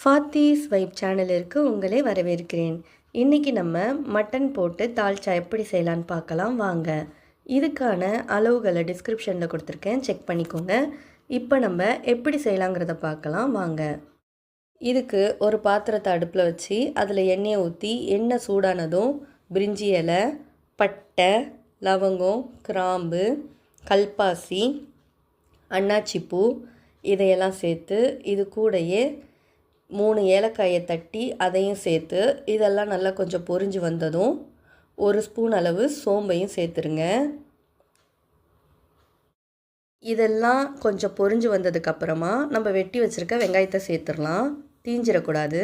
Fathi's vibe சேனலிற்கு உங்களை வரவேற்கிறேன். இன்றைக்கி நம்ம மட்டன் போட்டு தால்ச்சா எப்படி செய்யலான்னு பார்க்கலாம் வாங்க. இதுக்கான அளவுகளை டிஸ்கிரிப்ஷனில் கொடுத்துருக்கேன், செக் பண்ணிக்கோங்க. இப்போ நம்ம எப்படி செய்யலாங்கிறத பார்க்கலாம் வாங்க. இதுக்கு ஒரு பாத்திரத்தை அடுப்பில் வச்சு அதில் எண்ணெயை ஊற்றி எண்ணெய் சூடானதும் பிரிஞ்சி இலை, பட்டை, லவங்கம், கிராம்பு, கல்பாசி, அன்னாச்சிப்பூ இதையெல்லாம் சேர்த்து இது கூடயே 3 ஏலக்காயை தட்டி அதையும் சேர்த்து இதெல்லாம் நல்லா கொஞ்சம் பொரிஞ்சு வந்ததும் 1 ஸ்பூன் அளவு சோம்பையும் சேர்த்துருங்க. இதெல்லாம் கொஞ்சம் பொரிஞ்சு வந்ததுக்கப்புறமா நம்ம வெட்டி வச்சுருக்க வெங்காயத்தை சேர்த்துடலாம். தீஞ்சிடக்கூடாது.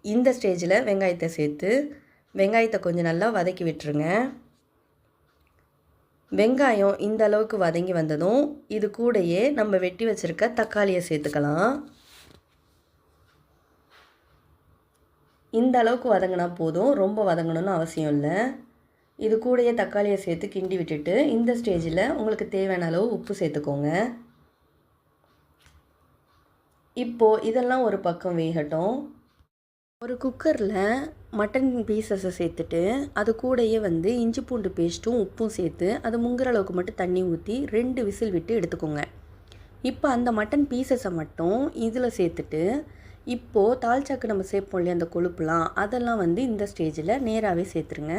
இந்த ஸ்டேஜில் வெங்காயத்தை சேர்த்து வெங்காயத்தை கொஞ்சம் நல்லா வதக்கி விட்டுருங்க. வெங்காயம் இந்த அளவுக்கு வதங்கி வந்ததும் இது கூடயே நம்ம வெட்டி வச்சுருக்க தக்காளியை சேர்த்துக்கலாம். இந்த அளவுக்கு வதங்கினா போதும், ரொம்ப வதங்கணும்னு அவசியம் இல்லை. இது கூடயே தக்காளியை சேர்த்து கிண்டி விட்டுட்டு இந்த ஸ்டேஜில் உங்களுக்கு தேவையான அளவு உப்பு சேர்த்துக்கோங்க. இப்போது இதெல்லாம் ஒரு பக்கம் வேகட்டும். ஒரு குக்கரில் மட்டன் பீசஸை சேர்த்துட்டு அது கூடயே இஞ்சி பூண்டு பேஸ்ட்டும் உப்பும் சேர்த்து அது முங்குற அளவுக்கு மட்டும் தண்ணி ஊற்றி 2 விசில் விட்டு எடுத்துக்கோங்க. இப்போ அந்த மட்டன் பீசஸை மட்டும் இதில் சேர்த்துட்டு இப்போது தால்ச்சாக்கு நம்ம சேர்ப்போம் இல்லையா அந்த கொழுப்புலாம், அதெல்லாம் இந்த ஸ்டேஜில் நேராகவே சேர்த்துருங்க.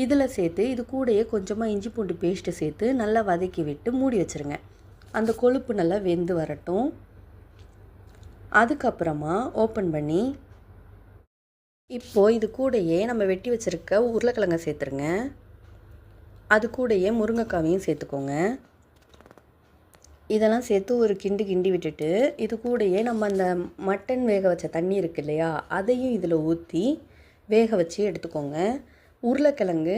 இதில் சேர்த்து இது கூடயே கொஞ்சமாக இஞ்சி பூண்டு பேஸ்ட்டு சேர்த்து நல்லா வதக்கி விட்டு மூடி வச்சுருங்க. அந்த கொழுப்பு நல்லா வெந்து வரட்டும். அதுக்கப்புறமா ஓப்பன் பண்ணி இப்போது இது கூடயே நம்ம வெட்டி வச்சுருக்க உருளைக்கிழங்கை சேர்த்துருங்க. அது கூடயே முருங்கைக்காவையும் சேர்த்துக்கோங்க. இதெல்லாம் சேர்த்து ஒரு கிண்டி விட்டுட்டு இது கூடயே நம்ம அந்த மட்டன் வேக வச்ச தண்ணி இருக்குது இல்லையா, அதையும் இதில் ஊற்றி வேக வச்சு எடுத்துக்கோங்க. உருளைக்கிழங்கு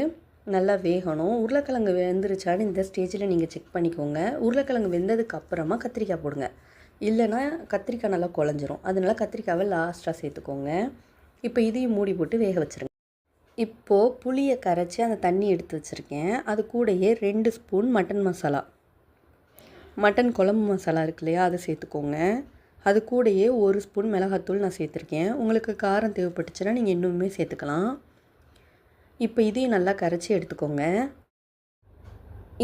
நல்லா வேகணும். உருளைக்கிழங்கு வெந்துருச்சான்னு இந்த ஸ்டேஜில் நீங்கள் செக் பண்ணிக்கோங்க. உருளைக்கிழங்கு வெந்ததுக்கு அப்புறமா கத்திரிக்காய் போடுங்க, இல்லைன்னா கத்திரிக்காய் நல்லா குழஞ்சிரும். அதனால கத்திரிக்காவை லாஸ்ட்டாக சேர்த்துக்கோங்க. இப்போ இதையும் மூடி போட்டு வேக வச்சுருங்க. இப்போது புளியை கரைச்சி அந்த தண்ணி எடுத்து வச்சுருக்கேன். அது கூடயே 2 ஸ்பூன் மட்டன் மசாலா, மட்டன் குழம்பு மசாலா இருக்கு இல்லையா, அதை சேர்த்துக்கோங்க. அது கூடயே 1 ஸ்பூன் மிளகாத்தூள் நான் சேர்த்துருக்கேன். உங்களுக்கு காரம் தேவைப்பட்டுச்சுன்னா நீங்கள் இன்னுமே சேர்த்துக்கலாம். இப்போ இதையும் நல்லா கரைச்சி எடுத்துக்கோங்க.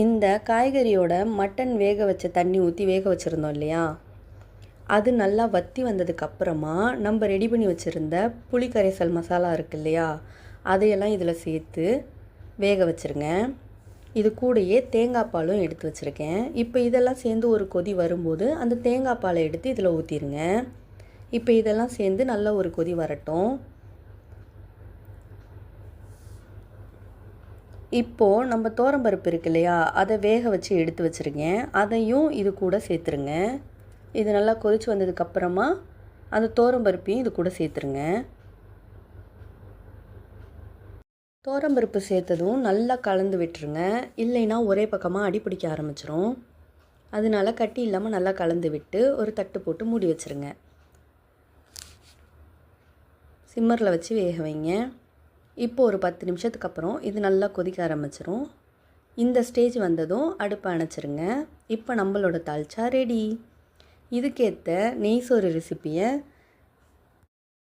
இந்த காய்கறியோட மட்டன் வேக வச்ச தண்ணி ஊற்றி வேக வச்சுருந்தோம் இல்லையா, அது நல்லா வற்றி வந்ததுக்கப்புறமா நம்ம ரெடி பண்ணி வச்சுருந்த புளி கரைசல் மசாலா இருக்குது இல்லையா, அதையெல்லாம் இதில் சேர்த்து வேக வச்சுருங்க. இது கூடயே தேங்காய் பாலும் எடுத்து வச்சுருக்கேன். இப்போ இதெல்லாம் சேர்ந்து ஒரு கொதி வரும்போது அந்த தேங்காய் பாலை எடுத்து இதில் ஊற்றிடுங்க. இப்போ இதெல்லாம் சேர்ந்து நல்ல ஒரு கொதி வரட்டும். இப்போது நம்ம தோரம்பருப்பு இருக்கு இல்லையா, அதை வேக வச்சு எடுத்து வச்சுருக்கேன். அதையும் இது கூட சேர்த்துருங்க. இது நல்லா கொதிச்சு வந்ததுக்கப்புறமா அந்த தோரம்பருப்பையும் இது கூட சேர்த்துருங்க. தோரம்பருப்பு சேர்த்ததும் நல்லா கலந்து விட்டுருங்க, இல்லைன்னா ஒரே பக்கமாக அடி பிடிக்க ஆரம்பிச்சிரும். அதனால கட்டி இல்லாமல் நல்லா கலந்து விட்டு ஒரு தட்டு போட்டு மூடி வச்சுருங்க. சிம்மரில் வச்சு வேக வைங்க. இப்போது ஒரு 10 நிமிஷத்துக்கு அப்புறம் இது நல்லா கொதிக்க ஆரம்பிச்சிரும். இந்த ஸ்டேஜ் வந்ததும் அடுப்பை அணைச்சிருங்க. இப்போ நம்மளோட தால்ச்சா ரெடி. இதுக்கேற்ற நெய் சோறு ரெசிப்பியை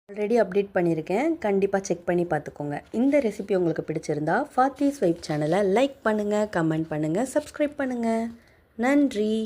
ஆல்ரெடி அப்டேட் பண்ணியிருக்கேன், கண்டிப்பாக செக் பண்ணி பார்த்துக்கோங்க. இந்த ரெசிபி உங்களுக்கு பிடிச்சிருந்தா ஃபாத்திஸ் வைப் சேனலை லைக் பண்ணுங்கள், கமெண்ட் பண்ணுங்கள், சப்ஸ்கிரைப் பண்ணுங்கள். நன்றி.